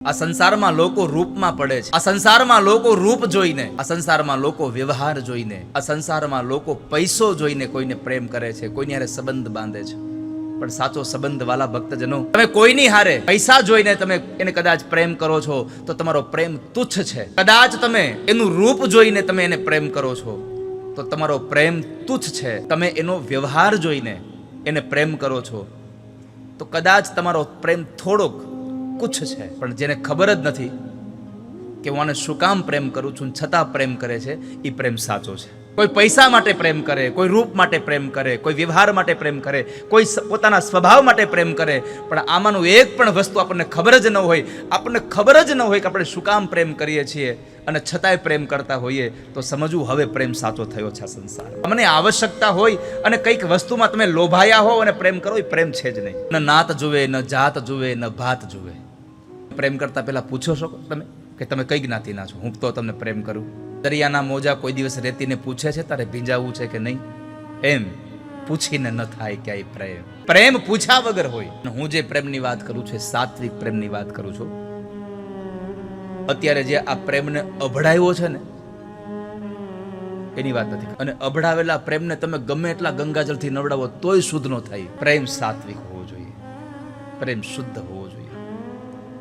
આ સંસારમાં લોકો રૂપમાં પડે છે, આ સંસારમાં લોકો રૂપ જોઈને, આ સંસારમાં લોકો વ્યવહાર જોઈને, આ સંસારમાં લોકો પૈસો જોઈને કોઈને પ્રેમ કરે છે, કોઈની હારે સંબંધ બાંધે છે. પણ સાચો સંબંધ વાલા ભક્તજનો, તમે કોઈની હારે પૈસા જોઈને તમે એને કદાચ પ્રેમ કરો છો તો તમારો પ્રેમ તુચ્છ છે. કદાચ તમે એનું રૂપ જોઈને તમે એને પ્રેમ કરો છો તો તમારો પ્રેમ તુચ્છ છે. તમે એનો વ્યવહાર જોઈને એને પ્રેમ કરો છો તો કદાચ તમારો પ્રેમ થોડોક કુછ છે. પણ જેને ખબર જ નથી કે હું આને શું કામ પ્રેમ કરું છું છતાં પ્રેમ કરે છે, એ પ્રેમ સાચો છે. કોઈ પૈસા માટે પ્રેમ કરે, કોઈ રૂપ માટે પ્રેમ કરે, કોઈ વ્યવહાર માટે પ્રેમ કરે, કોઈ પોતાના સ્વભાવ માટે પ્રેમ કરે, પણ આમાંનું એક પણ વસ્તુ આપણને ખબર જ ન હોય. આપણને ખબર જ ન હોય કે આપણે શું કામ પ્રેમ કરીએ છીએ અને છતાંય પ્રેમ કરતા હોઈએ તો સમજવું હવે પ્રેમ સાચો થયો છે. સંસાર મને આવશ્યકતા હોય અને કંઈક વસ્તુમાં તમે લોભાયા હો અને પ્રેમ કરો, એ પ્રેમ છે જ નહીં. ન નાત જુએ, ન જાત જુએ, ન ભાત જુએ. પ્રેમ કરતા પહેલા પૂછો છો તમે કે તમે કઈ જ્ઞાતિના છો, હું તો તમને પ્રેમ કરું. દરિયાના મોજા કોઈ દિવસ રેતીને પૂછે છે તારે ભીંજાવું છે કે નહીં? એમ પૂછીને ન થાય ક્યાંય પ્રેમ. પ્રેમ પૂછ્યા વગર હોય. હું જે પ્રેમની વાત કરું છું સાત્વિક પ્રેમની વાત કરું છું. અત્યારે જે આ પ્રેમને અભડાયો છે ને એની વાત નથી. અને અભડાવેલા પ્રેમને તમે ગમે એટલા ગંગાજળથી નવડાવો તોય શુદ્ધ ન થાય. પ્રેમ સાત્વિક હોવો જોઈએ, પ્રેમ શુદ્ધ હોવો